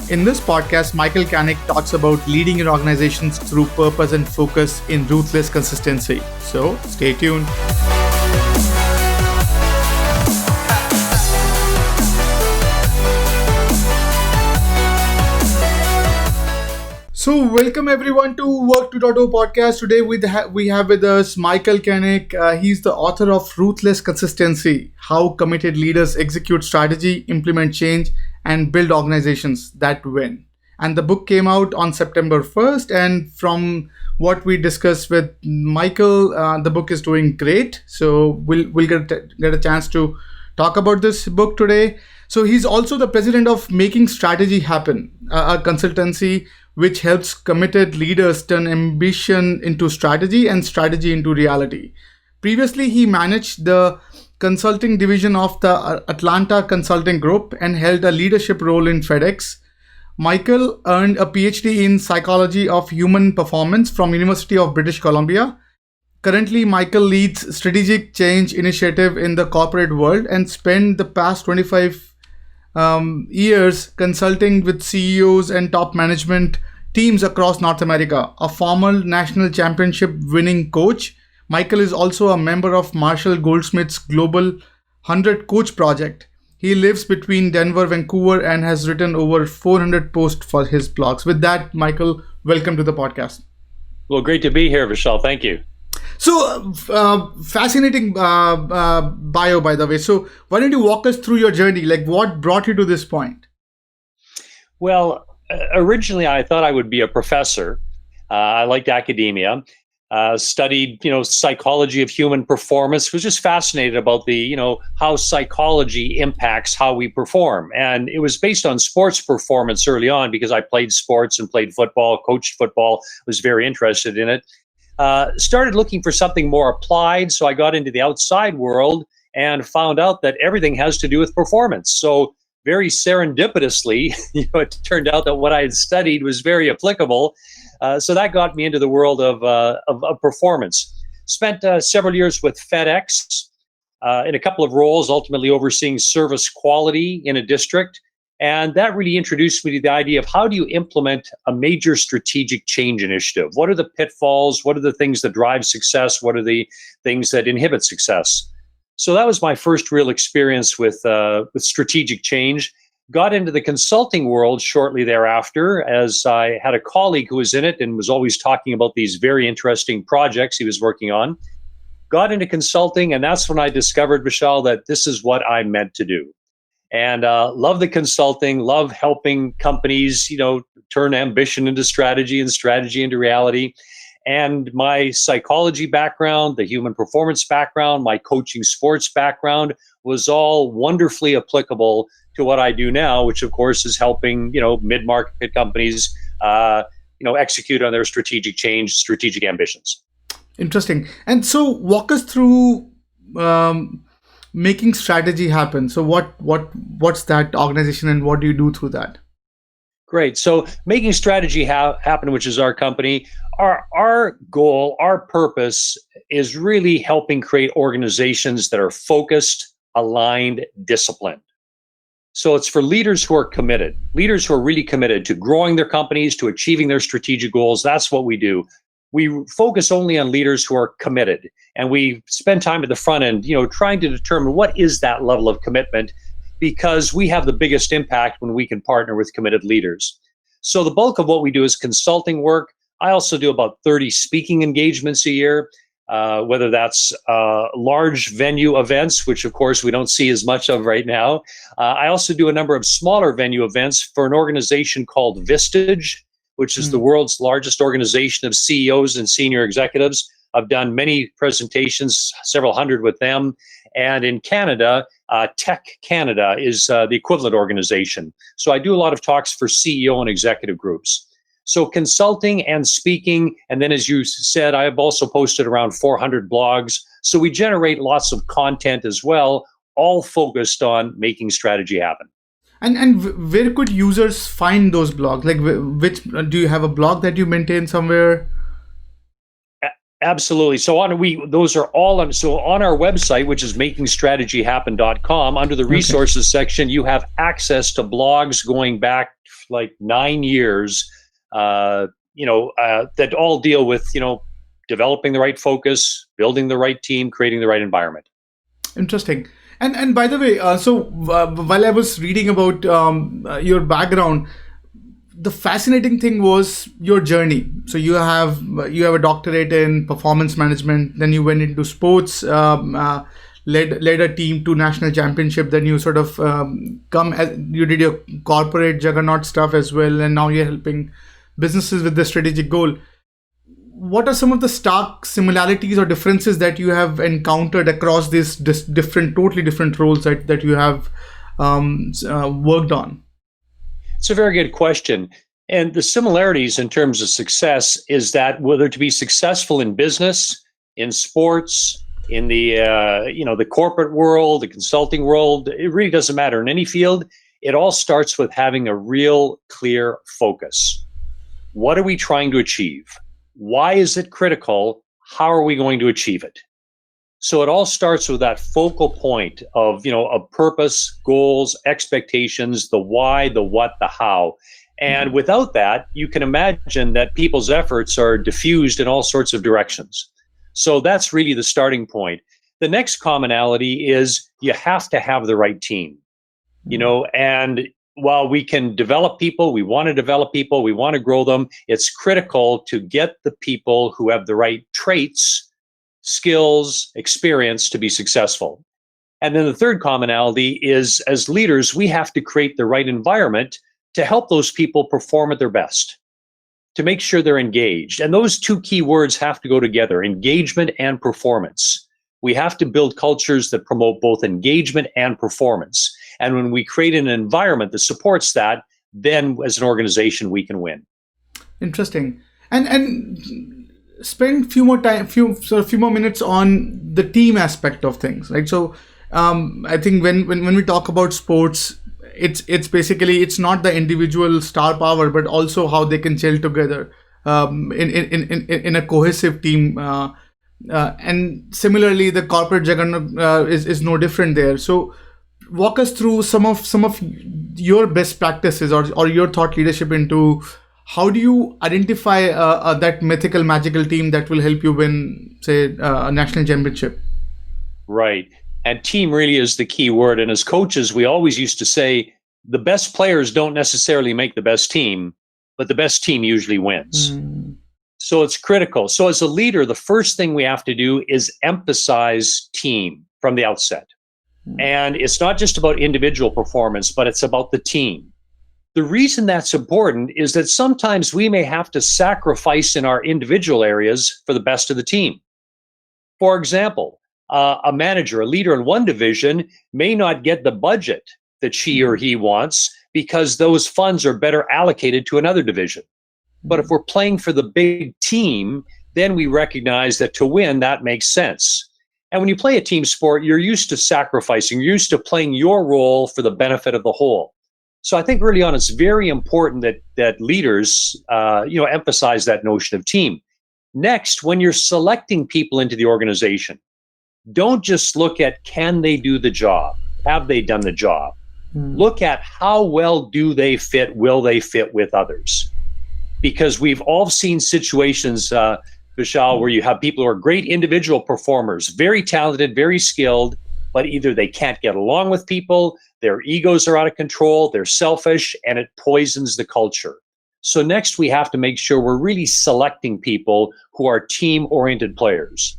In this podcast, Michael Canic talks about leading in organizations through purpose and focus in ruthless consistency. So stay tuned. So welcome everyone to Work 2.0 podcast. Today we have with us Michael Canic. He's the author of Ruthless Consistency: How Committed Leaders Execute Strategy, Implement Change, and Build Organizations That Win. And the book came out on September 1st. And from what we discussed with Michael, the book is doing great. So we'll get a chance to talk about this book today. So he's also the president of Making Strategy Happen, a consultancy which helps committed leaders turn ambition into strategy and strategy into reality. Previously, he managed the consulting division of the Atlanta Consulting Group and held a leadership role in FedEx. Michael earned a PhD in psychology of human performance from University of British Columbia. Currently, Michael leads strategic change initiative in the corporate world and spent the past 25 years consulting with CEOs and top management teams across North America. A former national championship winning coach, Michael is also a member of Marshall Goldsmith's Global 100 Coach Project. He lives between Denver, Vancouver, and has written over 400 posts for his blogs. With that, Michael, welcome to the podcast. Well, great to be here, Vishal. Thank you. So, fascinating bio, by the way. So, why don't you walk us through your journey? Like, what brought you to this point? Well, originally I thought I would be a professor. I liked academia. Studied, psychology of human performance. Was just fascinated about the, how psychology impacts how we perform. And it was based on sports performance early on because I played sports and played football, coached football, was very interested in it. Started looking for something more applied. So I got into the outside world and found out that everything has to do with performance. So very serendipitously, it turned out that what I had studied was very applicable. So that got me into the world of performance. Spent several years with FedEx in a couple of roles, ultimately overseeing service quality in a district. And that really introduced me to the idea of how do you implement a major strategic change initiative? What are the pitfalls? What are the things that drive success? What are the things that inhibit success? So that was my first real experience with strategic change. Got into the consulting world shortly thereafter, as I had a colleague who was in it and was always talking about these very interesting projects he was working on. Got into consulting, and that's when I discovered, Vishal, that this is what I'm meant to do. And love the consulting, love helping companies, turn ambition into strategy and strategy into reality. And my psychology background, the human performance background, my coaching sports background was all wonderfully applicable to what I do now, which of course is helping, mid-market companies, execute on their strategic change, strategic ambitions. Interesting. And so walk us through Making Strategy Happen. So what's that organization and what do you do through that? Great. So Making Strategy Happen, which is our company, our goal, our purpose is really helping create organizations that are focused, aligned, disciplined. So it's for leaders who are committed, leaders who are really committed to growing their companies, to achieving their strategic goals. That's what we do. We focus only on leaders who are committed, and we spend time at the front end, trying to determine what is that level of commitment, because we have the biggest impact when we can partner with committed leaders. So the bulk of what we do is consulting work. I also do about 30 speaking engagements a year, whether that's large venue events, which of course we don't see as much of right now. I also do a number of smaller venue events for an organization called Vistage, which is the world's largest organization of CEOs and senior executives. I've done many presentations, several hundred with them. And in Canada, Tech Canada is the equivalent organization. So I do a lot of talks for CEO and executive groups. So consulting and speaking, and then as you said, I have also posted around 400 blogs. So we generate lots of content as well, all focused on making strategy happen. And where could users find those blogs? Like, which do you have a blog that you maintain somewhere? Absolutely. So those are all on our website, which is makingstrategyhappen.com, under the Okay. resources section, you have access to blogs going back like 9 years, that all deal with, developing the right focus, building the right team, creating the right environment. Interesting. And by the way, while I was reading about your background, the fascinating thing was your journey. So you have a doctorate in performance management. Then you went into sports, led a team to national championship. Then you sort of you did your corporate juggernaut stuff as well, and now you're helping businesses with the strategic goal. What are some of the stark similarities or differences that you have encountered across these totally different roles that you have worked on? It's a very good question. And the similarities in terms of success is that whether to be successful in business, in sports, in the corporate world, the consulting world, it really doesn't matter. In any field, it all starts with having a real clear focus. What are we trying to achieve? Why is it critical? How are we going to achieve it? So it all starts with that focal point of, a purpose, goals, expectations, the why, the what, the how. And without that, you can imagine that people's efforts are diffused in all sorts of directions. So that's really the starting point. The next commonality is you have to have the right team, and while we can develop people, we want to develop people, we want to grow them, it's critical to get the people who have the right traits, skills, experience to be successful. And then the third commonality is, as leaders, we have to create the right environment to help those people perform at their best, to make sure they're engaged. And those two key words have to go together, engagement and performance. We have to build cultures that promote both engagement and performance. And when we create an environment that supports that, then as an organization, we can win. Interesting. And spend few more minutes on the team aspect of things, right? So I think when we talk about sports, it's basically, it's not the individual star power, but also how they can gel together in a cohesive team. And similarly, the corporate juggernaut is no different there. So walk us through some of your best practices or your thought leadership into how do you identify that mythical magical team that will help you win, say, a national championship. Right. And team really is the key word. And as coaches, we always used to say the best players don't necessarily make the best team, but the best team usually wins. So it's critical. So as a leader, the first thing we have to do is emphasize team from the outset. And it's not just about individual performance, but it's about the team. The reason that's important is that sometimes we may have to sacrifice in our individual areas for the best of the team. For example, a manager, a leader in one division may not get the budget that she or he wants because those funds are better allocated to another division. But if we're playing for the big team, then we recognize that to win, that makes sense. And when you play a team sport, you're used to sacrificing, you're used to playing your role for the benefit of the whole. So I think early on, it's very important that leaders, emphasize that notion of team. Next, when you're selecting people into the organization, don't just look at can they do the job? Have they done the job? Look at how well do they fit? Will they fit with others? Because we've all seen situations, Vishal, where you have people who are great individual performers, very talented, very skilled, but either they can't get along with people, their egos are out of control, they're selfish, and it poisons the culture. So next, we have to make sure we're really selecting people who are team-oriented players.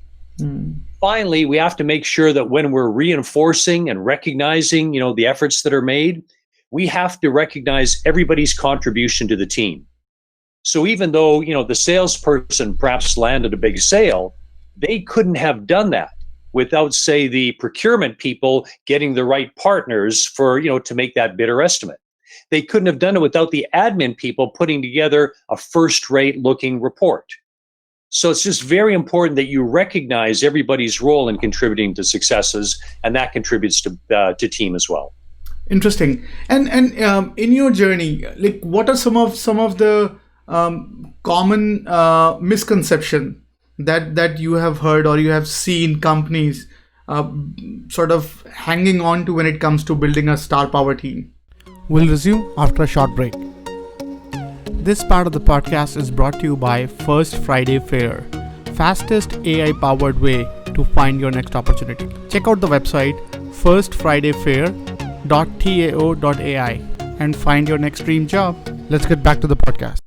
Finally, we have to make sure that when we're reinforcing and recognizing, the efforts that are made, we have to recognize everybody's contribution to the team. So even though, the salesperson perhaps landed a big sale, they couldn't have done that without, say, the procurement people getting the right partners for, to make that bidder estimate. They couldn't have done it without the admin people putting together a first-rate looking report. So it's just very important that you recognize everybody's role in contributing to successes, and that contributes to team as well. Interesting. And in your journey, what are some of the common misconception that you have heard or you have seen companies uh, sort of hanging on to when it comes to building a star power team? We'll resume after a short break. This part of the podcast is brought to you by First Friday Fair, fastest AI powered way to find your next opportunity. Check out the website firstfridayfair.tao.ai and find your next dream job. Let's get back to the podcast.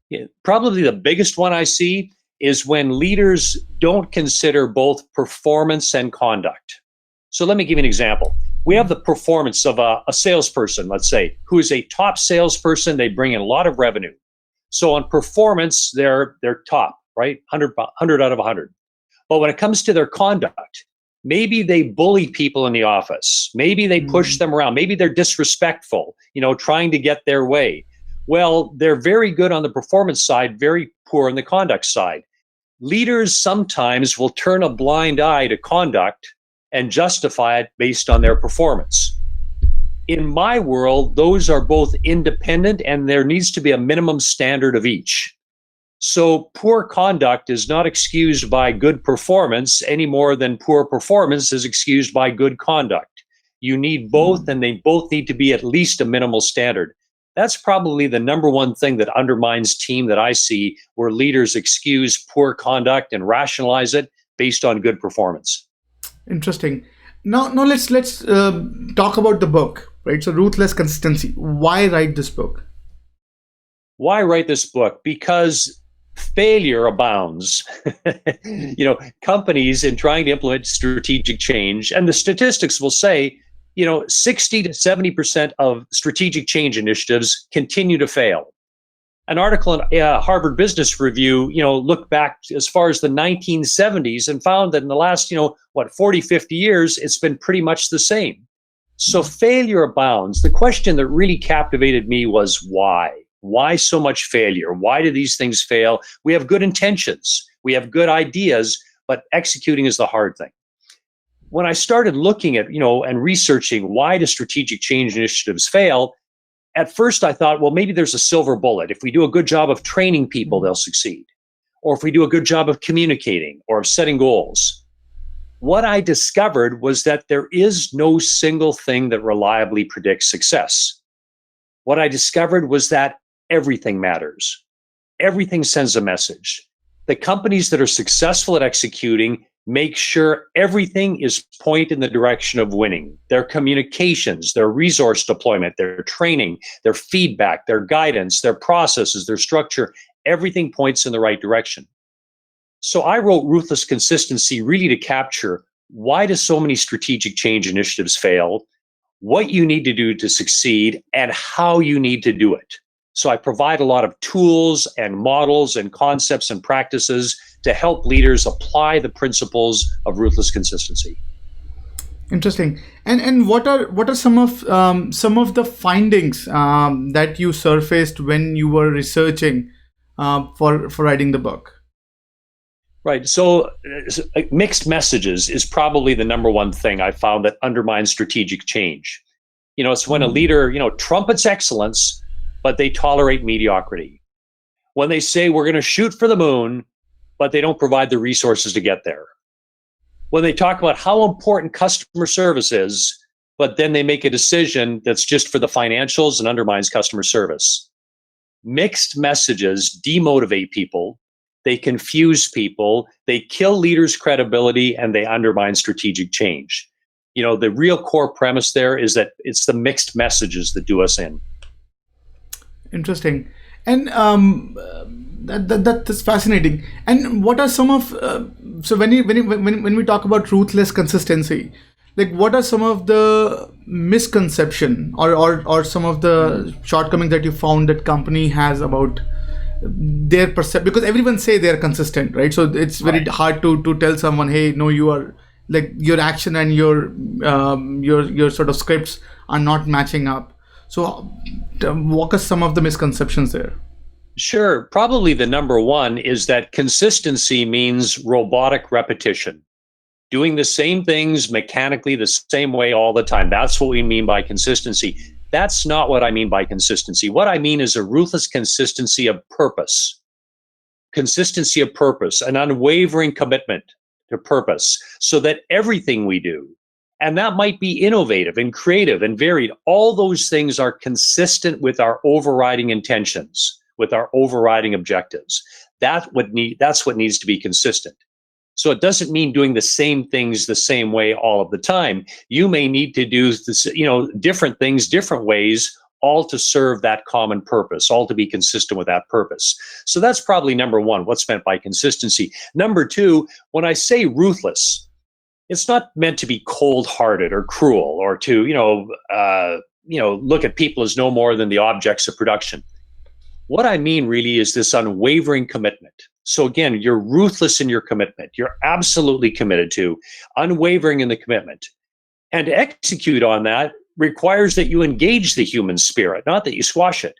Yeah, probably the biggest one I see is when leaders don't consider both performance and conduct. So let me give you an example. We have the performance of a salesperson, let's say, who is a top salesperson. They bring in a lot of revenue. So on performance, they're top, right? 100 out of 100. But when it comes to their conduct, maybe they bully people in the office. Maybe they push them around. Maybe they're disrespectful, trying to get their way. Well, they're very good on the performance side, very poor on the conduct side. Leaders sometimes will turn a blind eye to conduct and justify it based on their performance. In my world, those are both independent and there needs to be a minimum standard of each. So poor conduct is not excused by good performance any more than poor performance is excused by good conduct. You need both, and they both need to be at least a minimal standard. That's probably the number one thing that undermines team that I see, where leaders excuse poor conduct and rationalize it based on good performance. Interesting. Now let's talk about the book, right? So Ruthless Consistency. Why write this book? Why write this book? Because failure abounds. Companies in trying to implement strategic change, and the statistics will say, 60 to 70% of strategic change initiatives continue to fail. An article in Harvard Business Review, looked back as far as the 1970s and found that in the last, 40, 50 years, it's been pretty much the same. So failure abounds. The question that really captivated me was why? Why so much failure? Why do these things fail? We have good intentions. We have good ideas, but executing is the hard thing. When I started looking at, and researching why do strategic change initiatives fail, at first I thought, well, maybe there's a silver bullet. If we do a good job of training people, they'll succeed. Or if we do a good job of communicating or of setting goals. What I discovered was that there is no single thing that reliably predicts success. What I discovered was that everything matters. Everything sends a message. The companies that are successful at executing make sure everything is pointed in the direction of winning. Their communications, their resource deployment, their training, their feedback, their guidance, their processes, their structure, everything points in the right direction. So I wrote Ruthless Consistency really to capture why do so many strategic change initiatives fail, what you need to do to succeed, and how you need to do it. So I provide a lot of tools and models and concepts and practices to help leaders apply the principles of ruthless consistency. Interesting. And what are some of the findings that you surfaced when you were researching for writing the book? Right. So mixed messages is probably the number one thing I found that undermines strategic change. It's when a leader, trumpets excellence, but they tolerate mediocrity. When they say we're going to shoot for the moon, but they don't provide the resources to get there. When they talk about how important customer service is, but then they make a decision that's just for the financials and undermines customer service. Mixed messages demotivate people. They confuse people, they kill leaders' credibility, and they undermine strategic change. The real core premise there is that it's the mixed messages that do us in. Interesting. And that's fascinating. And what are some of so when we talk about ruthless consistency, like what are some of the misconception or some of the shortcomings that you found that company has about their perception? Because everyone say they're consistent, right? So it's very hard to tell someone, hey, no, you are, like, your action and your sort of scripts are not matching up. So walk us some of the misconceptions there. Sure. Probably the number one is that consistency means robotic repetition, doing the same things mechanically the same way all the time. That's what we mean by consistency. That's not what I mean by consistency. What I mean is a ruthless consistency of purpose. consistency of purpose, an unwavering commitment to purpose, so that everything we do, and that might be innovative and creative and varied, all those things are consistent with our overriding intentions, with our overriding objectives. That's what needs to be consistent. So it doesn't mean doing the same things the same way all of the time. You may need to do this, different things, different ways, all to serve that common purpose, all to be consistent with that purpose. So that's probably number one, what's meant by consistency. Number two, when I say ruthless, it's not meant to be cold-hearted or cruel, or to look at people as no more than the objects of production. What I mean really is this unwavering commitment. So again, you're ruthless in your commitment. You're absolutely committed to, unwavering in the commitment. And to execute on that requires that you engage the human spirit, not that you squash it.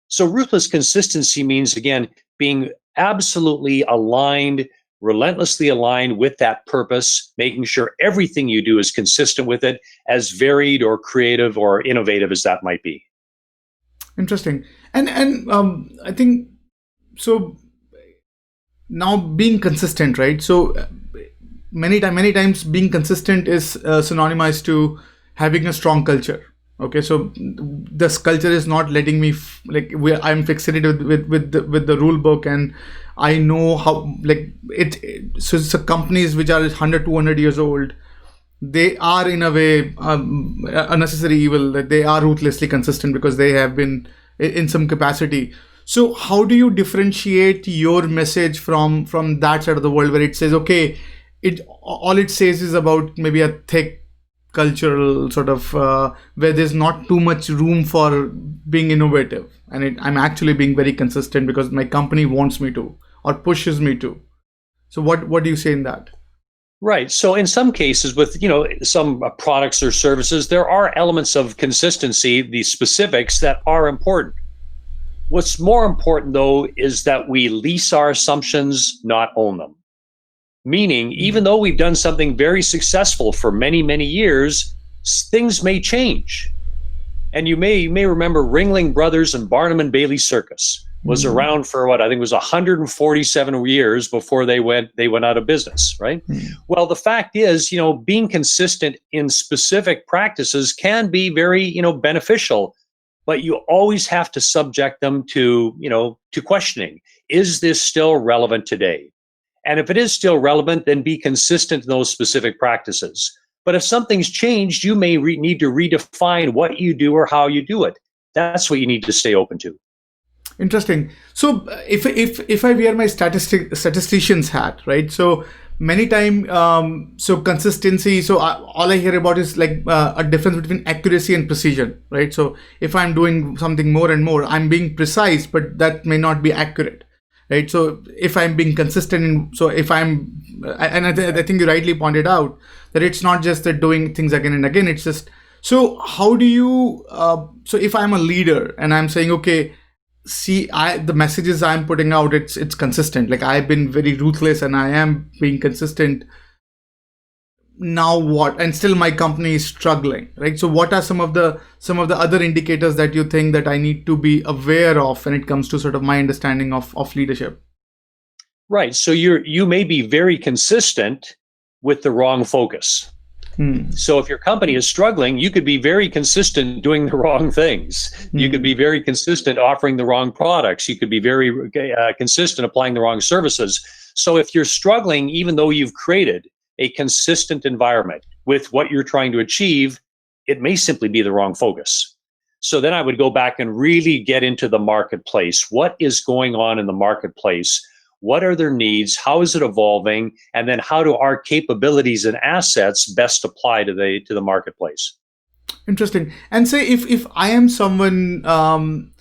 So ruthless consistency means, again, being absolutely aligned, relentlessly aligned with that purpose, making sure everything you do is consistent with it, as varied or creative or innovative as that might be. Interesting. And I think so. Now being consistent, right? So many times being consistent is synonymous to having a strong culture. Okay, so this culture is not letting me I'm fixated with the rule book, and I know how So it's companies which are 100, 200 years old. They are in a way a necessary evil, that they are ruthlessly consistent because they have been in some capacity. So how do you differentiate your message from that side of the world, where it says, okay, all it says is about maybe a thick cultural sort of where there's not too much room for being innovative, and I'm actually being very consistent because my company wants me to or pushes me to. So what do you say in that? Right. So in some cases with, some products or services, there are elements of consistency, the specifics that are important. What's more important, though, is that we lease our assumptions, not own them. Meaning, even though we've done something very successful for many, many years, things may change. And you may remember Ringling Brothers and Barnum and Bailey Circus was around for I think it was 147 years before they went out of business, right? Well, the fact is, being consistent in specific practices can be very, beneficial, but you always have to subject them to questioning. Is this still relevant today? And if it is still relevant, then be consistent in those specific practices. But if something's changed, you may need to redefine what you do or how you do it. That's what you need to stay open to. Interesting. So if I wear my statistician's hat, right? So many time, so consistency. So all I hear about is a difference between accuracy and precision, right? So if I'm doing something more and more, I'm being precise, but that may not be accurate, right? So if I'm being consistent, I think you rightly pointed out that it's not just that doing things again and again. It's just, so how do you? So if I'm a leader and I'm saying, okay, the messages I'm putting out, it's consistent. Like I've been very ruthless and I am being consistent. Now what? And still my company is struggling, right? So what are some of the other indicators that you think that I need to be aware of when it comes to sort of my understanding of leadership? Right. So you may be very consistent with the wrong focus. So if your company is struggling, you could be very consistent doing the wrong things. You could be very consistent offering the wrong products. You could be very consistent applying the wrong services. So if you're struggling, even though you've created a consistent environment with what you're trying to achieve, it may simply be the wrong focus. So then I would go back and really get into the marketplace. What is going on in the marketplace? What are their needs? How is it evolving? And then how do our capabilities and assets best apply to the marketplace? Interesting. And say if I am someone,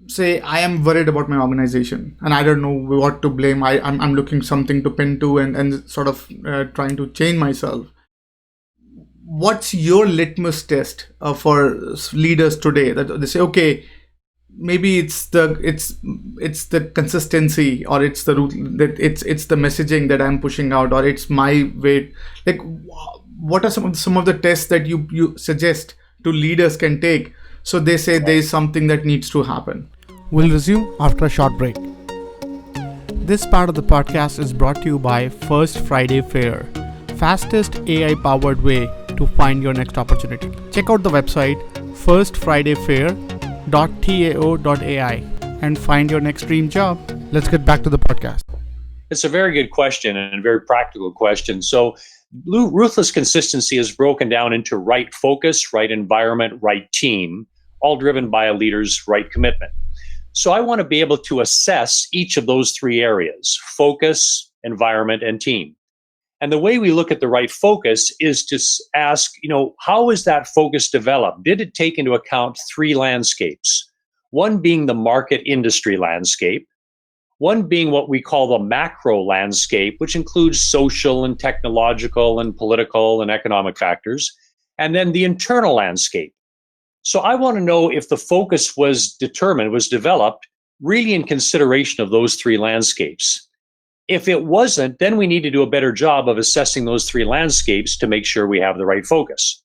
say I am worried about my organization and I don't know what to blame. I'm looking something to pin to and sort of trying to change myself. What's your litmus test for leaders today that they say, okay, maybe it's the consistency, or it's the messaging that I'm pushing out, or it's my way. Like, what are some of the tests that you suggest to leaders can take so they say there is something that needs to happen? We'll resume after a short break. This part of the podcast is brought to you by First Friday Fair, fastest AI-powered way to find your next opportunity. Check out the website firstfridayfair.tao.ai and find your next dream job. Let's get back to the podcast. It's a very good question and a very practical question. So Ruthless Consistency is broken down into right focus, right environment, right team, all driven by a leader's right commitment. So I want to be able to assess each of those three areas: focus, environment, and team. And the way we look at the right focus is to ask, how is that focus developed? Did it take into account three landscapes? One being the market industry landscape, one being what we call the macro landscape, which includes social and technological and political and economic factors, and then the internal landscape. So I want to know if the focus was developed really in consideration of those three landscapes. If it wasn't, then we need to do a better job of assessing those three landscapes to make sure we have the right focus.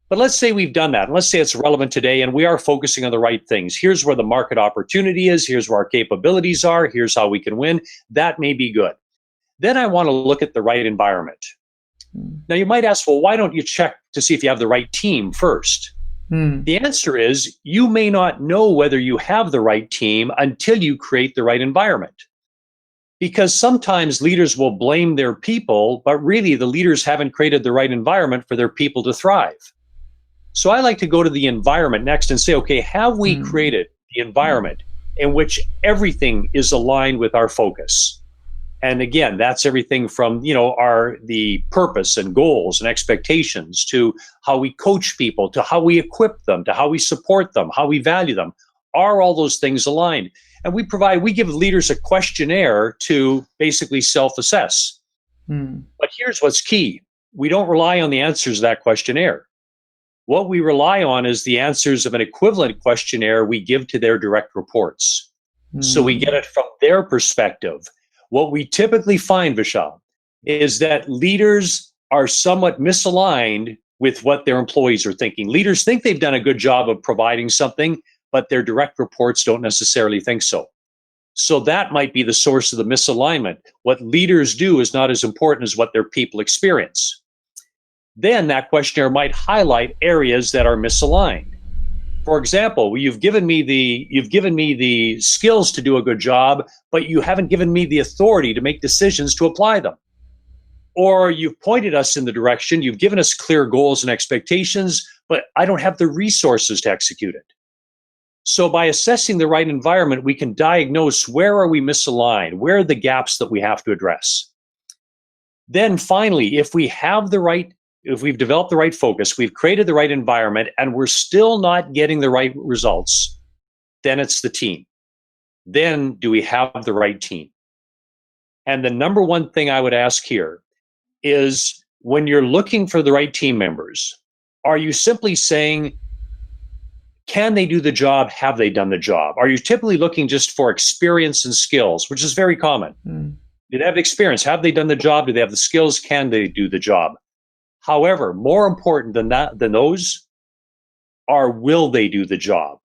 But let's say we've done that, and let's say it's relevant today and we are focusing on the right things. Here's where the market opportunity is, here's where our capabilities are, here's how we can win. That may be good. Then I want to look at the right environment. Now you might ask, well, why don't you check to see if you have the right team first? The answer is you may not know whether you have the right team until you create the right environment. Because sometimes leaders will blame their people, but really the leaders haven't created the right environment for their people to thrive. So I like to go to the environment next and say, okay, have we created the environment in which everything is aligned with our focus? And again, that's everything from, the purpose and goals and expectations to how we coach people, to how we equip them, to how we support them, how we value them. Are all those things aligned? And we give leaders a questionnaire to basically self-assess. But here's what's key. We don't rely on the answers of that questionnaire. What we rely on is the answers of an equivalent questionnaire we give to their direct reports. So we get it from their perspective. What we typically find, Vishal, is that leaders are somewhat misaligned with what their employees are thinking. Leaders think they've done a good job of providing something, but their direct reports don't necessarily think so. So that might be the source of the misalignment. What leaders do is not as important as what their people experience. Then that questionnaire might highlight areas that are misaligned. For example, you've given me the skills to do a good job, but you haven't given me the authority to make decisions to apply them. Or you've pointed us in the direction, you've given us clear goals and expectations, but I don't have the resources to execute it. So by assessing the right environment, we can diagnose where are we misaligned, where are the gaps that we have to address. Then finally, if we've developed the right focus, we've created the right environment, and we're still not getting the right results, then it's the team. Then do we have the right team? And the number one thing I would ask here is, when you're looking for the right team members, are you simply saying, can they do the job? Have they done the job? Are you typically looking just for experience and skills, which is very common? Do they have experience? Have they done the job? Do they have the skills? Can they do the job? However, more important than those are, will they do the job?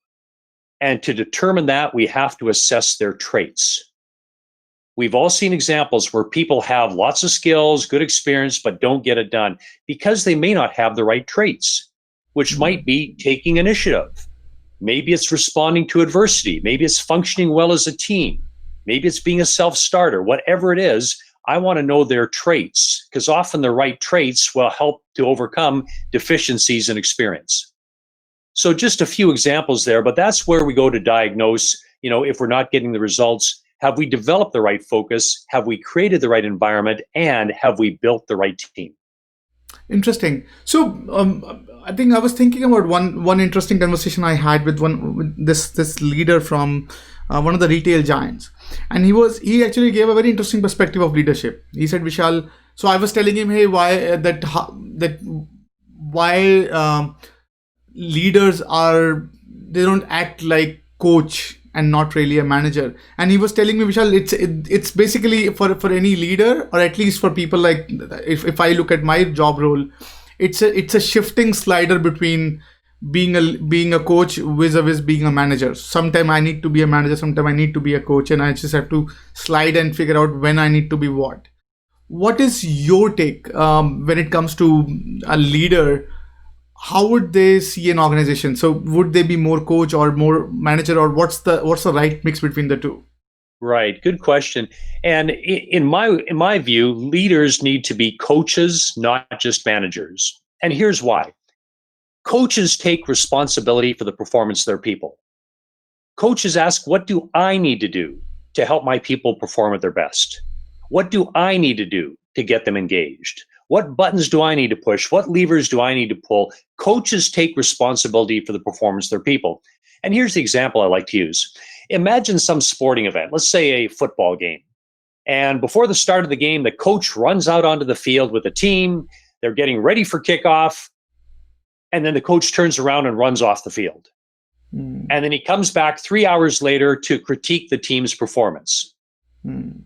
And to determine that, we have to assess their traits. We've all seen examples where people have lots of skills, good experience, but don't get it done because they may not have the right traits, which might be taking initiative. Maybe it's responding to adversity. Maybe it's functioning well as a team. Maybe it's being a self-starter. Whatever it is, I want to know their traits, because often the right traits will help to overcome deficiencies in experience. So just a few examples there, but that's where we go to diagnose, if we're not getting the results, have we developed the right focus? Have we created the right environment? And have we built the right team? Interesting. So I think I was thinking about one interesting conversation I had with this leader from one of the retail giants, and he actually gave a very interesting perspective of leadership. He said, Vishal, so I was telling him, hey, why leaders they don't act like coach and not really a manager. And he was telling me, Vishal, it's basically for any leader, or at least for people like, if I look at my job role, it's a shifting slider between being a coach vis-a-vis being a manager. Sometime I need to be a manager, sometime I need to be a coach, and I just have to slide and figure out when I need to be what. What is your take when it comes to a leader? How would they see an organization? So would they be more coach or more manager, or what's the right mix between the two? Right. Good question. And in my view, leaders need to be coaches, not just managers. And here's why. Coaches take responsibility for the performance of their people. Coaches ask, what do I need to do to help my people perform at their best? What do I need to do to get them engaged? What buttons do I need to push? What levers do I need to pull? Coaches take responsibility for the performance of their people. And here's the example I like to use. Imagine some sporting event, let's say a football game. And before the start of the game, the coach runs out onto the field with the team. They're getting ready for kickoff. And then the coach turns around and runs off the field. And then he comes back 3 hours later to critique the team's performance.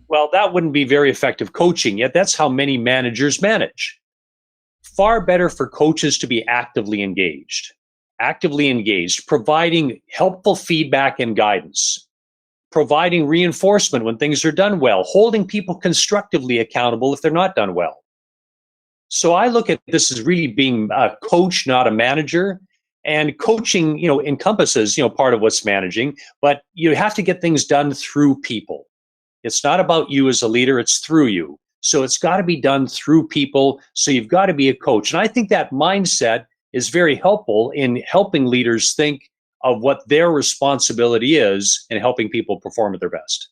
Well, that wouldn't be very effective coaching, yet that's how many managers manage. Far better for coaches to be actively engaged, providing helpful feedback and guidance, providing reinforcement when things are done well, holding people constructively accountable if they're not done well. So I look at this as really being a coach, not a manager. And coaching, encompasses, part of what's managing, but you have to get things done through people. It's not about you as a leader, it's through you. So it's got to be done through people. So you've got to be a coach. And I think that mindset is very helpful in helping leaders think of what their responsibility is in helping people perform at their best.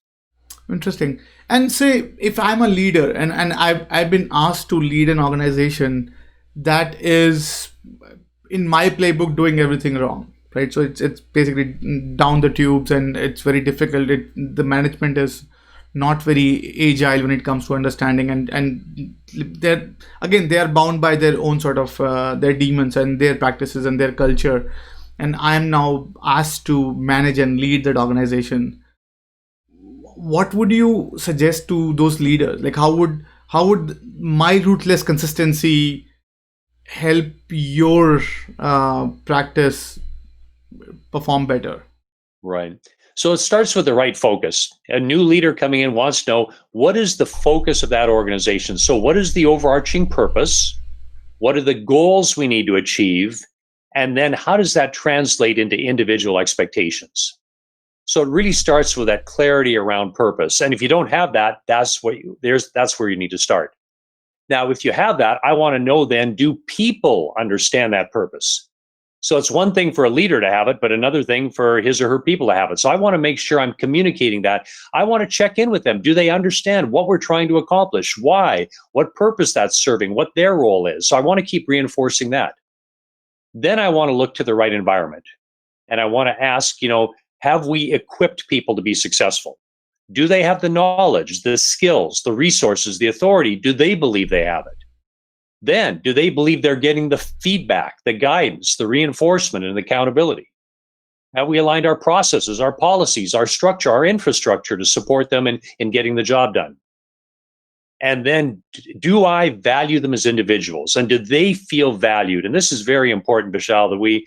Interesting. And say if I'm a leader and I've been asked to lead an organization that is in my playbook doing everything wrong, right? So it's basically down the tubes and it's very difficult. The management is not very agile when it comes to understanding, and they are bound by their own sort of their demons and their practices and their culture. And I am now asked to manage and lead that organization. What would you suggest to those leaders? Like how would my ruthless consistency help your practice perform better? Right. So it starts with the right focus. A new leader coming in wants to know, what is the focus of that organization? So what is the overarching purpose? What are the goals we need to achieve? And then how does that translate into individual expectations? So it really starts with that clarity around purpose. And if you don't have that, that's where you need to start. Now, if you have that, I want to know then, do people understand that purpose? So it's one thing for a leader to have it, but another thing for his or her people to have it. So I want to make sure I'm communicating that. I want to check in with them. Do they understand what we're trying to accomplish? Why? What purpose that's serving? What their role is? So I want to keep reinforcing that. Then I want to look to the right environment. And I want to ask, have we equipped people to be successful? Do they have the knowledge, the skills, the resources, the authority? Do they believe they have it? Then, do they believe they're getting the feedback, the guidance, the reinforcement, and the accountability? Have we aligned our processes, our policies, our structure, our infrastructure to support them in getting the job done? And then, do I value them as individuals? And do they feel valued? And this is very important, Vishal, that we,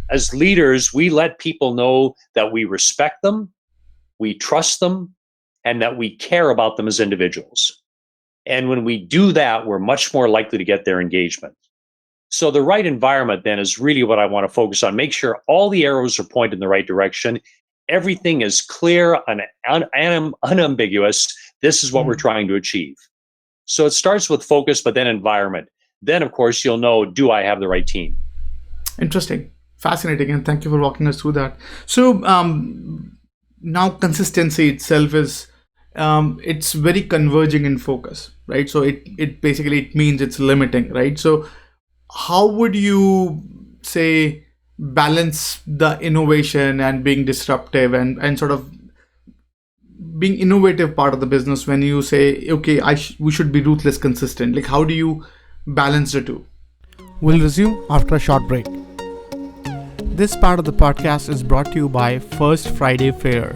as leaders, we let people know that we respect them, we trust them, and that we care about them as individuals. And when we do that, we're much more likely to get their engagement. So the right environment then is really what I want to focus on. Make sure all the arrows are pointed in the right direction. Everything is clear and unambiguous. This is what we're trying to achieve. So it starts with focus, but then environment. Then, of course, you'll know, do I have the right team? Interesting. Fascinating. And thank you for walking us through that. So now consistency itself is, it's very converging in focus, right? So it basically means it's limiting, right? So how would you say balance the innovation and being disruptive and sort of being innovative part of the business when you say, okay, we should be ruthless consistent? Like, how do you balance the two? We'll resume after a short break. This part of the podcast is brought to you by First Friday Fair,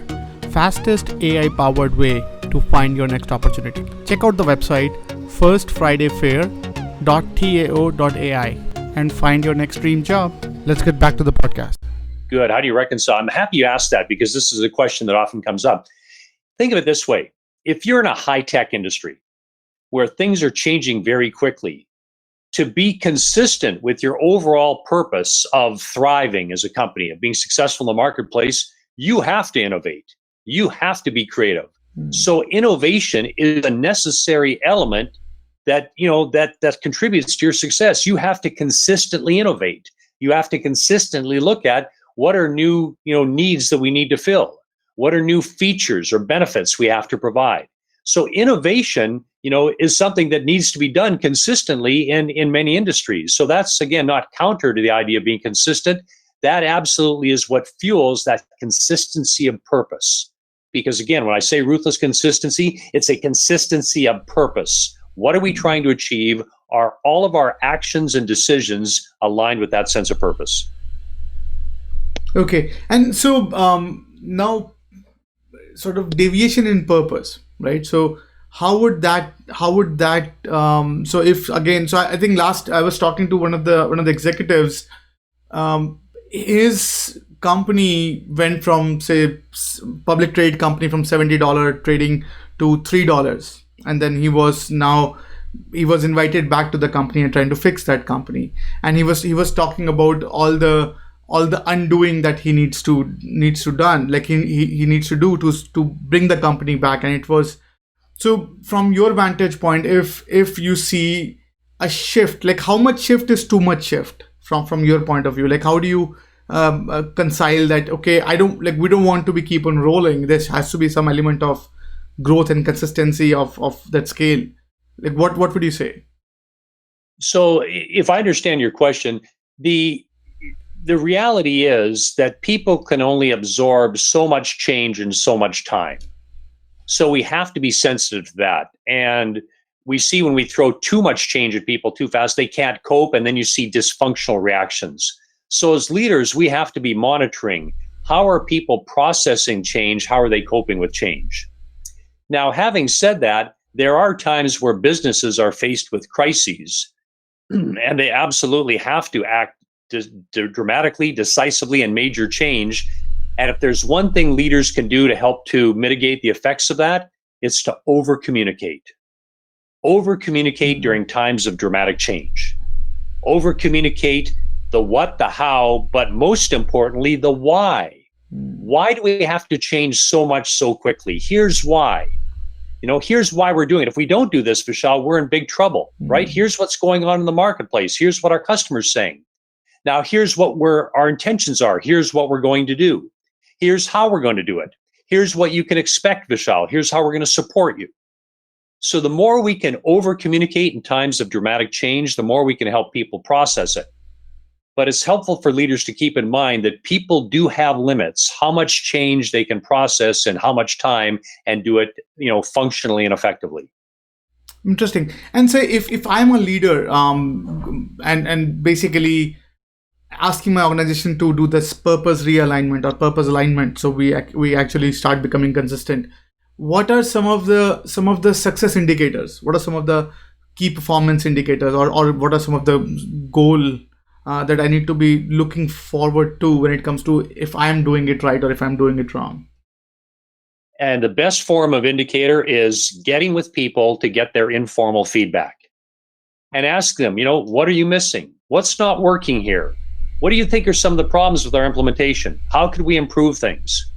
fastest AI-powered way to find your next opportunity. Check out the website firstfridayfair.tao.ai and find your next dream job. Let's get back to the podcast. Good. How do you reconcile? I'm happy you asked that because this is a question that often comes up. Think of it this way. If you're in a high-tech industry where things are changing very quickly, to be consistent with your overall purpose of thriving as a company, of being successful in the marketplace, you have to innovate. You have to be creative. So innovation is a necessary element that, that contributes to your success. You have to consistently innovate. You have to consistently look at what are new, needs that we need to fill. What are new features or benefits we have to provide? So innovation, is something that needs to be done consistently in many industries. So that's, again, not counter to the idea of being consistent. That absolutely is what fuels that consistency of purpose. Because again, when I say ruthless consistency, it's a consistency of purpose. What are we trying to achieve? Are all of our actions and decisions aligned with that sense of purpose? Okay. And so now sort of deviation in purpose, right? So so if again, so I think last I was talking to one of the executives, his company went from, say, public trade company from $70 trading to $3, and then he was invited back to the company and trying to fix that company, and he was talking about all the undoing that he needs to done, like he needs to do to bring the company back. And it was, so from your vantage point, if you see a shift, like how much shift is too much shift from your point of view? Like how do you reconcile that? Okay, we don't want to be keep on rolling. There has to be some element of growth and consistency of that scale. Like what would you say? So if I understand your question, the reality is that people can only absorb so much change in so much time. So we have to be sensitive to that. And we see when we throw too much change at people too fast, they can't cope, and then you see dysfunctional reactions. So as leaders, we have to be monitoring, how are people processing change? How are they coping with change? Now, having said that, there are times where businesses are faced with crises, and they absolutely have to act dramatically, decisively, and major change. And if there's one thing leaders can do to help to mitigate the effects of that, it's to over-communicate. Over-communicate during times of dramatic change. Over-communicate the what, the how, but most importantly, the why. Why do we have to change so much so quickly? Here's why. Here's why we're doing it. If we don't do this, Vishal, we're in big trouble, right? Here's what's going on in the marketplace. Here's what our customers saying. Now, here's what our intentions are. Here's what we're going to do. Here's how we're going to do it. Here's what you can expect, Vishal. Here's how we're going to support you. So the more we can over-communicate in times of dramatic change, the more we can help people process it. But it's helpful for leaders to keep in mind that people do have limits, how much change they can process in how much time, and do it, functionally and effectively. Interesting. And say if I'm a leader, and basically asking my organization to do this purpose realignment or purpose alignment, so we actually start becoming consistent. What are some of the success indicators? What are some of the key performance indicators, or what are some of the goal that I need to be looking forward to when it comes to if I'm doing it right or if I'm doing it wrong? And the best form of indicator is getting with people to get their informal feedback and ask them, what are you missing? What's not working here? What do you think are some of the problems with our implementation? How could we improve things?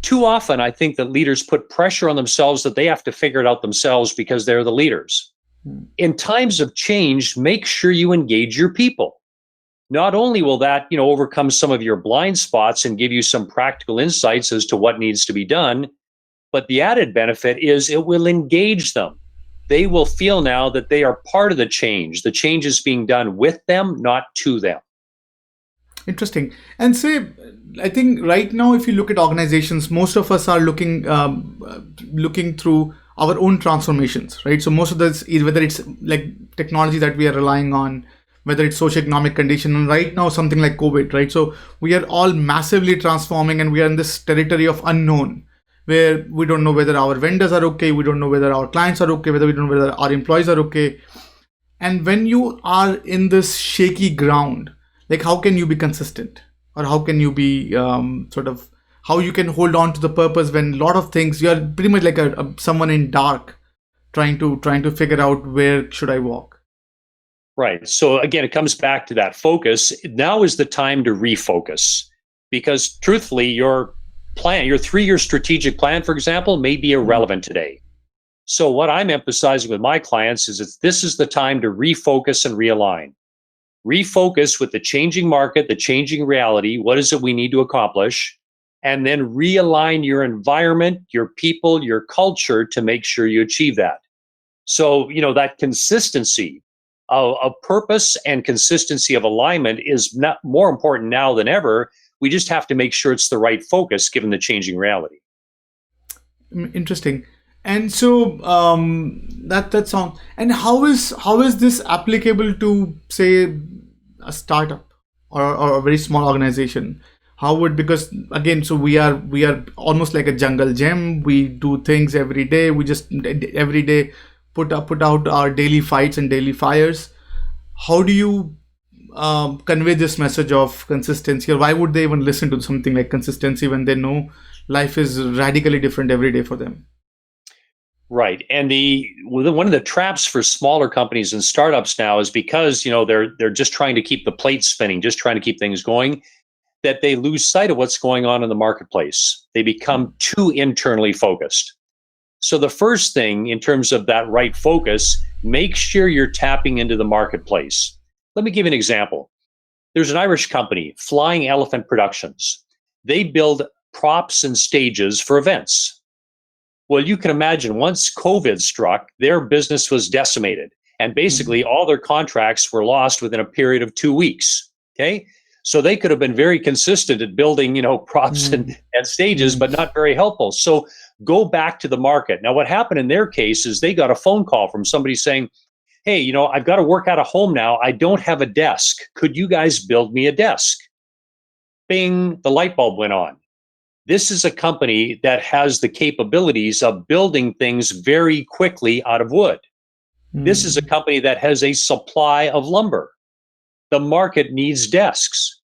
Too often, I think that leaders put pressure on themselves that they have to figure it out themselves because they're the leaders. In times of change, make sure you engage your people. Not only will that, overcome some of your blind spots and give you some practical insights as to what needs to be done, but the added benefit is it will engage them. They will feel now that they are part of the change. The change is being done with them, not to them. Interesting. And say, I think right now, if you look at organizations, most of us are looking through our own transformations, right? So most of this is whether it's like technology that we are relying on, whether it's socioeconomic condition, and right now something like COVID, right? So we are all massively transforming, and we are in this territory of unknown, where we don't know whether our vendors are okay, we don't know whether our clients are okay, we don't know whether our employees are okay. And when you are in this shaky ground, Like, how can you be consistent, or how can you be how you can hold on to the purpose when a lot of things, you're pretty much like a someone in dark trying to figure out where should I walk. Right. So again, it comes back to that focus. Now is the time to refocus because truthfully, your plan, your 3 year strategic plan, for example, may be irrelevant today. So what I'm emphasizing with my clients is that this is the time to refocus and realign. Refocus with the changing market, the changing reality. What is it we need to accomplish? And then realign your environment, your people, your culture to make sure you achieve that. So, that consistency of purpose and consistency of alignment is not more important now than ever. We just have to make sure it's the right focus given the changing reality. Interesting. And so that sounds. And how is this applicable to, say, a startup, or a very small organization? How would, because again, so we are almost like a jungle gym. We do things every day. We just every day put out our daily fights and daily fires. How do you convey this message of consistency, or why would they even listen to something like consistency when they know life is radically different every day for them? Right. And one of the traps for smaller companies and startups now is because, they're just trying to keep the plate spinning, just trying to keep things going, that they lose sight of what's going on in the marketplace. They become too internally focused. So the first thing in terms of that right focus, make sure you're tapping into the marketplace. Let me give you an example. There's an Irish company, Flying Elephant Productions. They build props and stages for events. Well, you can imagine once COVID struck, their business was decimated. And basically all their contracts were lost within a period of 2 weeks. Okay. So they could have been very consistent at building, props and stages, but not very helpful. So go back to the market. Now, what happened in their case is they got a phone call from somebody saying, hey, I've got to work out of home now. I don't have a desk. Could you guys build me a desk? Bing, the light bulb went on. This is a company that has the capabilities of building things very quickly out of wood. This is a company that has a supply of lumber. The market needs desks.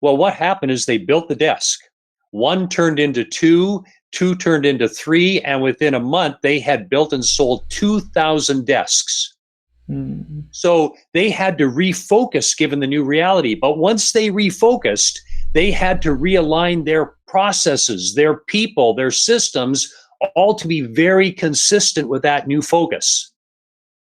Well, what happened is they built the desk. One turned into two turned into three, and within a month, they had built and sold 2,000 desks. So they had to refocus given the new reality. But once they refocused, they had to realign their processes, their people, their systems, all to be very consistent with that new focus.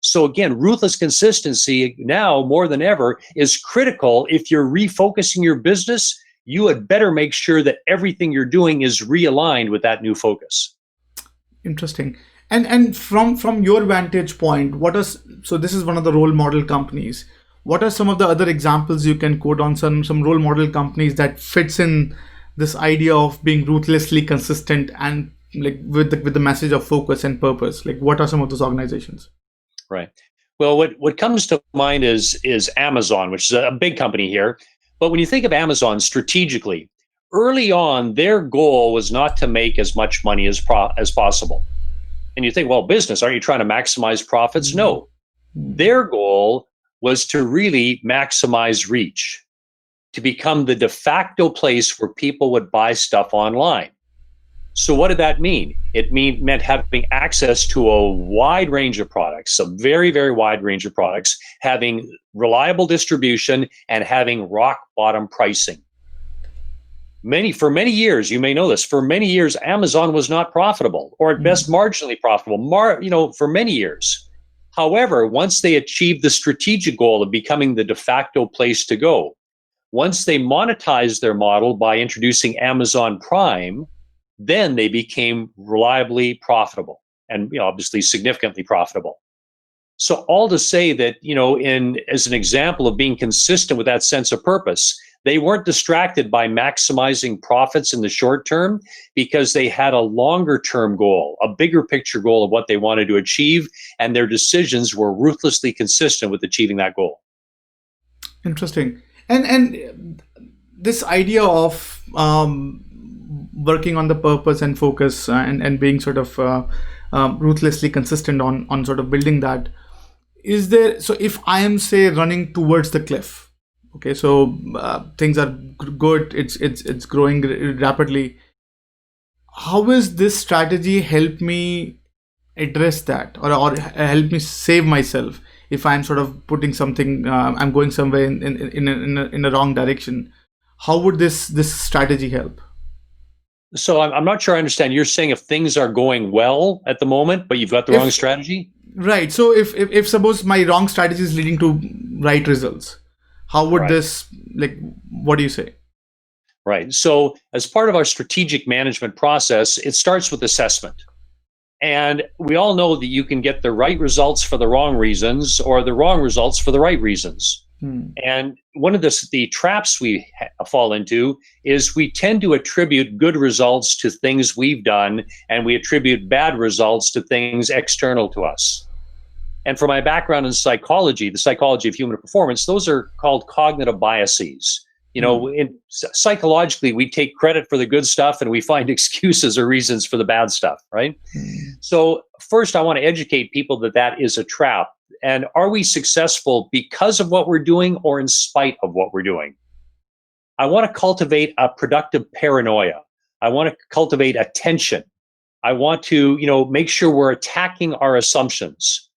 So again, ruthless consistency now more than ever is critical. If you're refocusing your business, you had better make sure that everything you're doing is realigned with that new focus. Interesting. And from your vantage point, so this is one of the role model companies. What are some of the other examples you can quote on some role model companies that fits in this idea of being ruthlessly consistent and like with the message of focus and purpose? Like, what are some of those organizations? Right. Well, what comes to mind is Amazon, which is a big company here. But when you think of Amazon strategically, early on, their goal was not to make as much money as possible. And you think, well, business, aren't you trying to maximize profits? No. Their goal was to really maximize reach, to become the de facto place where people would buy stuff online. So what did that mean? It meant having access to a wide range of products, a very, very wide range of products, having reliable distribution, and having rock bottom pricing. For many years, you may know this, for many years, Amazon was not profitable, or at best marginally profitable, for many years. However, once they achieved the strategic goal of becoming the de facto place to go, once they monetized their model by introducing Amazon Prime, then they became reliably profitable and obviously significantly profitable. So all to say that, as an example of being consistent with that sense of purpose, they weren't distracted by maximizing profits in the short term because they had a longer term goal, a bigger picture goal of what they wanted to achieve, and their decisions were ruthlessly consistent with achieving that goal. Interesting. And this idea of working on the purpose and focus and being sort of ruthlessly consistent on sort of building that, is there, so if I am, say, running towards the cliff, Okay, so things are good. It's growing rapidly. How is this strategy help me address that, or help me save myself if I'm sort of putting something, I'm going somewhere in a wrong direction? How would this strategy help? So I'm not sure I understand. You're saying if things are going well at the moment, but you've got the wrong If strategy? Right, so if suppose my wrong strategy is leading to right results, how would Right. this, like, what do you say? Right. So, as part of our strategic management process, it starts with assessment. And we all know that you can get the right results for the wrong reasons or the wrong results for the right reasons. Hmm. And one of the traps we fall into is we tend to attribute good results to things we've done, and we attribute bad results to things external to us. And for my background in psychology, the psychology of human performance, those are called cognitive biases. Hmm. Psychologically, we take credit for the good stuff and we find excuses or reasons for the bad stuff, right? Hmm. So, first, I want to educate people that that is a trap. And are we successful because of what we're doing or in spite of what we're doing? I want to cultivate a productive paranoia. I want to cultivate attention. I want to, make sure we're attacking our assumptions.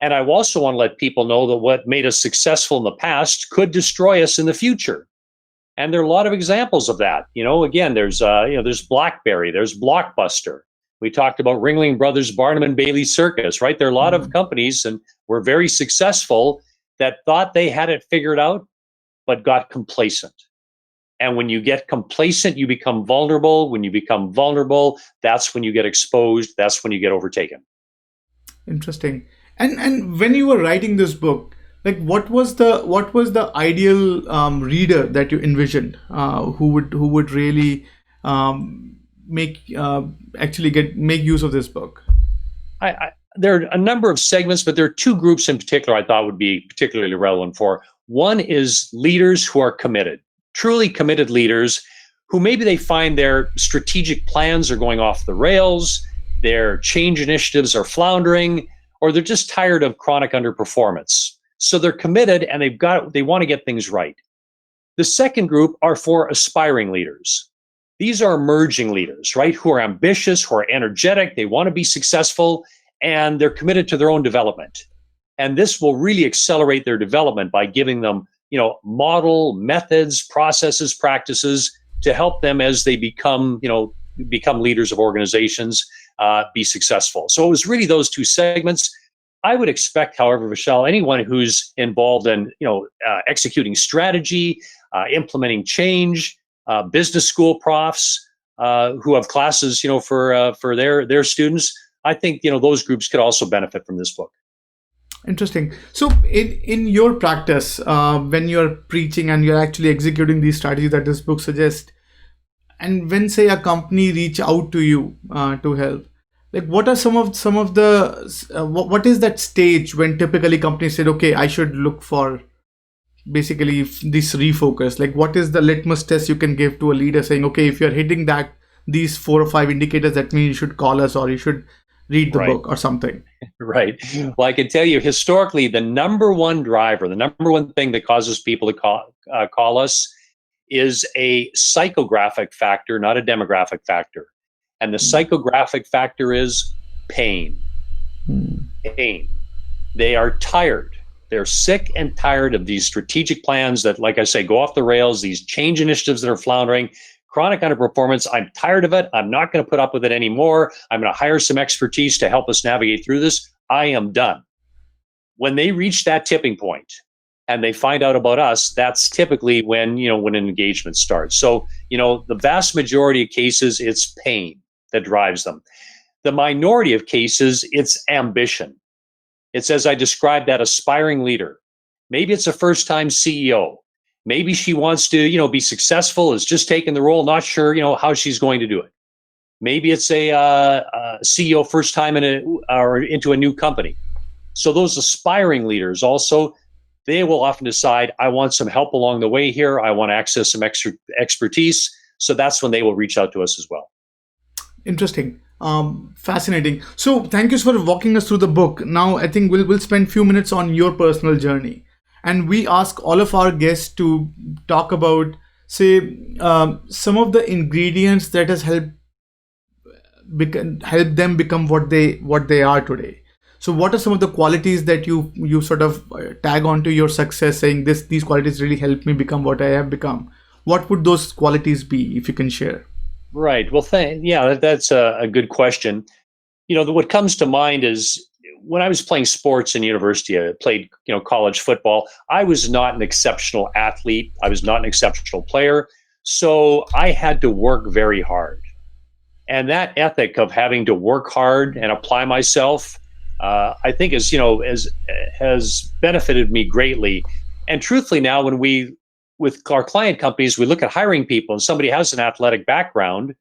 And I also want to let people know that what made us successful in the past could destroy us in the future. And there are a lot of examples of that. Again, there's BlackBerry, there's Blockbuster. We talked about Ringling Brothers, Barnum and Bailey Circus, right? There are a lot of Hmm. companies and were very successful that thought they had it figured out, but got complacent. And when you get complacent, you become vulnerable. When you become vulnerable, that's when you get exposed. That's when you get overtaken. Interesting. And when you were writing this book, like, what was the ideal reader that you envisioned, who would really make actually get make use of this book? There are a number of segments, but there are two groups in particular I thought would be particularly relevant for. One is leaders who are committed, truly committed leaders who maybe they find their strategic plans are going off the rails, their change initiatives are floundering, or they're just tired of chronic underperformance. So they're committed and they want to get things right. The second group are for aspiring leaders. These are emerging leaders, right? Who are ambitious, who are energetic, they want to be successful, and they're committed to their own development. And this will really accelerate their development by giving them, model methods, processes, practices to help them as they become leaders of organizations, be successful. So it was really those two segments. I would expect, however, Vishal, anyone who's involved in executing strategy, implementing change, business school profs who have classes, for their students. I think those groups could also benefit from this book. Interesting. So in your practice, when you're preaching and you're actually executing these strategies that this book suggests, and when say a company reach out to you to help, like, what are some of the what is that stage when typically companies said, okay, I should look for basically this refocus? Like, what is the litmus test you can give to a leader saying, okay, if you're hitting that these 4 or 5 indicators, that means you should call us or you should read the Right. book or something? Right. Well, I can tell you historically, the number one driver, the number one thing that causes people to call us is a psychographic factor, not a demographic factor. And the psychographic factor is pain. Hmm. Pain. They are tired. They're sick and tired of these strategic plans that, like I say, go off the rails, these change initiatives that are floundering, chronic underperformance. I'm tired of it. I'm not going to put up with it anymore. I'm going to hire some expertise to help us navigate through this. I am done. When they reach that tipping point and they find out about us, that's typically when an engagement starts. So, the vast majority of cases, it's pain that drives them. The minority of cases, it's ambition. It's, as I described, that aspiring leader. Maybe it's a first-time CEO. Maybe she wants to, be successful, is just taking the role, not sure, how she's going to do it. Maybe it's a CEO first time or into a new company. So those aspiring leaders also, they will often decide, I want some help along the way here. I want to access some extra expertise. So that's when they will reach out to us as well. Interesting. Fascinating. So thank you for walking us through the book. Now I think we'll spend few minutes on your personal journey. and we ask all of our guests to talk about, say, some of the ingredients that has help them become what they are today. So what are some of the qualities that you sort of tag onto your success, saying these qualities really helped me become what I have become? What would those qualities be, if you can share? Right. Well, that's a good question. What comes to mind is when I was playing sports in university, I played, college football. I was not an exceptional athlete. I was not an exceptional player. So I had to work very hard. And that ethic of having to work hard and apply myself, I think has benefited me greatly. And truthfully, now with our client companies, we look at hiring people and somebody has an athletic background,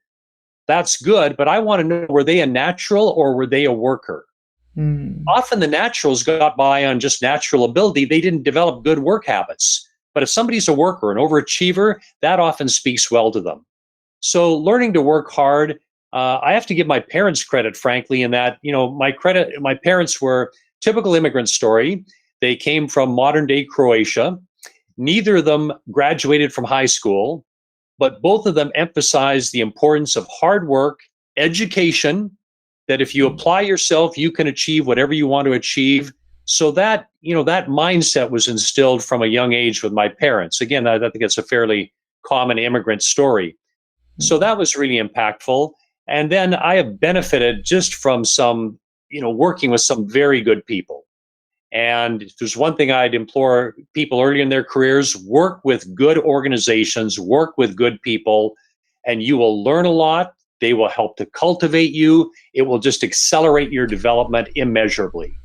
that's good. But I want to know, were they a natural or were they a worker? Hmm. Often the naturals got by on just natural ability. They didn't develop good work habits. But if somebody's a worker, an overachiever, that often speaks well to them. So learning to work hard, I have to give my parents credit, frankly, in that, my parents were typical immigrant story. They came from modern day Croatia. Neither of them graduated from high school, but both of them emphasized the importance of hard work, education, that if you apply yourself, you can achieve whatever you want to achieve. So that mindset was instilled from a young age with my parents. Again, I think it's a fairly common immigrant story. So that was really impactful. And then I have benefited just from working with some very good people. And if there's one thing I'd implore people early in their careers: work with good organizations, work with good people, and you will learn a lot. They will help to cultivate you. It will just accelerate your development immeasurably.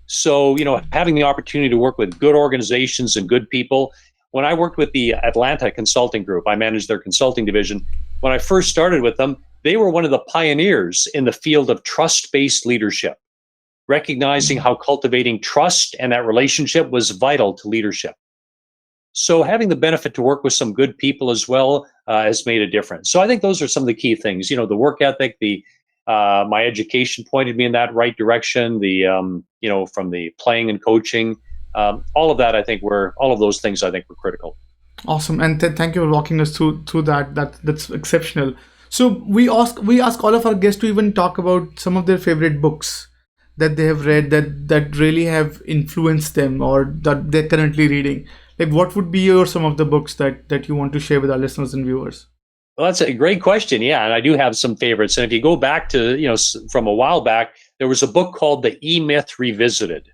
So, having the opportunity to work with good organizations and good people. When I worked with the Atlanta Consulting Group, I managed their consulting division. When I first started with them, they were one of the pioneers in the field of trust-based leadership, recognizing how cultivating trust and that relationship was vital to leadership. So having the benefit to work with some good people as well has made a difference. So I think those are some of the key things. The work ethic, my education pointed me in that right direction. From the playing and coaching, all of those things I think were critical. Awesome, and thank you for walking us through that. That's exceptional. So we ask all of our guests to even talk about some of their favorite books that they have read that really have influenced them, or that they're currently reading. Like, what would be some of the books that you want to share with our listeners and viewers? Well, that's a great question. Yeah, and I do have some favorites. And if you go back to, from a while back, there was a book called The E-Myth Revisited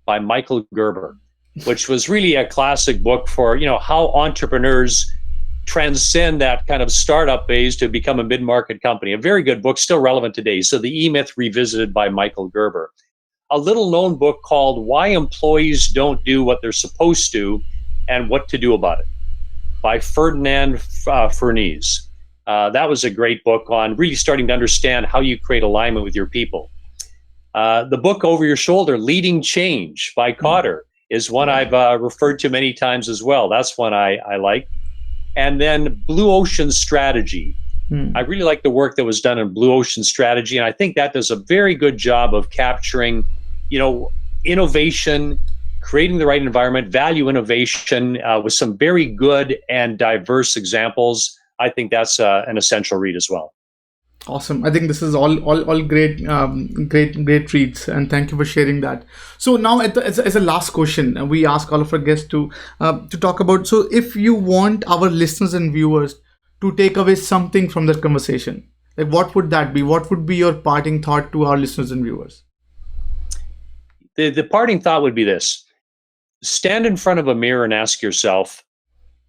by Michael Gerber, which was really a classic book for, how entrepreneurs transcend that kind of startup phase to become a mid-market company. A very good book, still relevant today. So The E-Myth Revisited by Michael Gerber. A little known book called Why Employees Don't Do What They're Supposed to and What to Do About It by Ferdinand Fernese. That was a great book on really starting to understand how you create alignment with your people. The book Over Your Shoulder, Leading Change by Cotter, is one I've referred to many times as well. That's one I like. And then Blue Ocean Strategy. I really like the work that was done in Blue Ocean Strategy, and I think that does a very good job of capturing, innovation, creating the right environment, value innovation with some very good and diverse examples. I think that's an essential read as well. Awesome. I think this is all great, great reads, and thank you for sharing that. So now, as a last question, we ask all of our guests to talk about. So, if you want our listeners and viewers to take away something from that conversation, like, what would that be? What would be your parting thought to our listeners and viewers? The parting thought would be this: stand in front of a mirror and ask yourself,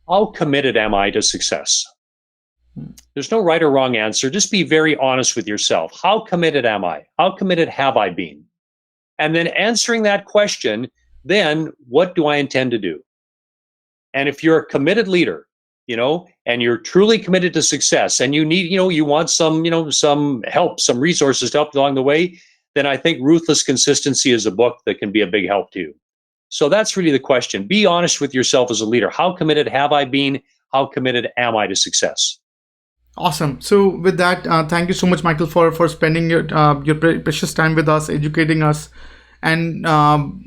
how committed am I to success? There's no right or wrong answer. Just be very honest with yourself. How committed am I? How committed have I been? And then answering that question, then what do I intend to do? And if you're a committed leader, and you're truly committed to success, and you need, you want some help, some resources to help along the way, then I think Ruthless Consistency is a book that can be a big help to you. So that's really the question. Be honest with yourself as a leader. How committed have I been? How committed am I to success? Awesome. So with that, thank you so much, Michael, for spending your precious time with us, educating us, And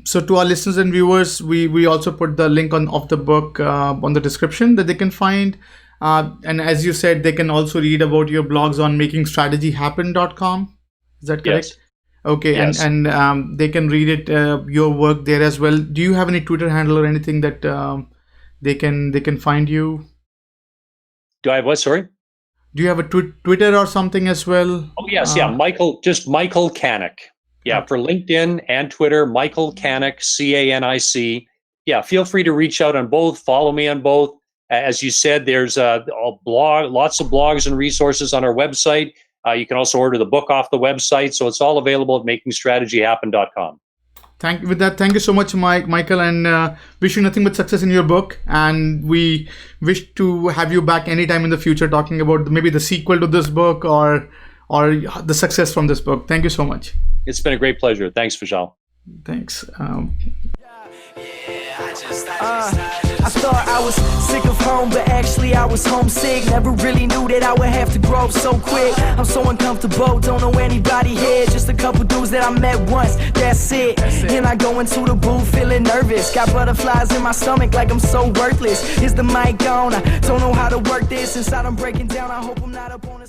so to our listeners and viewers, we also put the link of the book on the description that they can find. And as you said, they can also read about your blogs on makingstrategyhappen.com. Is that correct? Yes. Okay, Yes. and they can read it, your work there as well. Do you have any Twitter handle or anything that they can find you? Do I have what? Sorry. Do you have a Twitter or something as well? Oh yes, yeah. Michael Canic. Yeah, Okay. for LinkedIn and Twitter, Michael Canic, Canic. Yeah, feel free to reach out on both. Follow me on both. As you said, there's a blog, lots of blogs and resources on our website. You can also order the book off the website, so it's all available at makingstrategyhappen.com. Thank you so much, Michael, and wish you nothing but success in your book. And we wish to have you back anytime in the future, talking about maybe the sequel to this book or the success from this book. Thank you so much. It's been a great pleasure. Thanks, Vishal. Thanks. I thought I was sick of home, but actually I was homesick. Never really knew that I would have to grow up so quick. I'm so uncomfortable, don't know anybody here. Just a couple dudes that I met once, that's it. And I go into the booth feeling nervous. Got butterflies in my stomach like I'm so worthless. Is the mic on? I don't know how to work this. Inside I'm breaking down, I hope I'm not up on the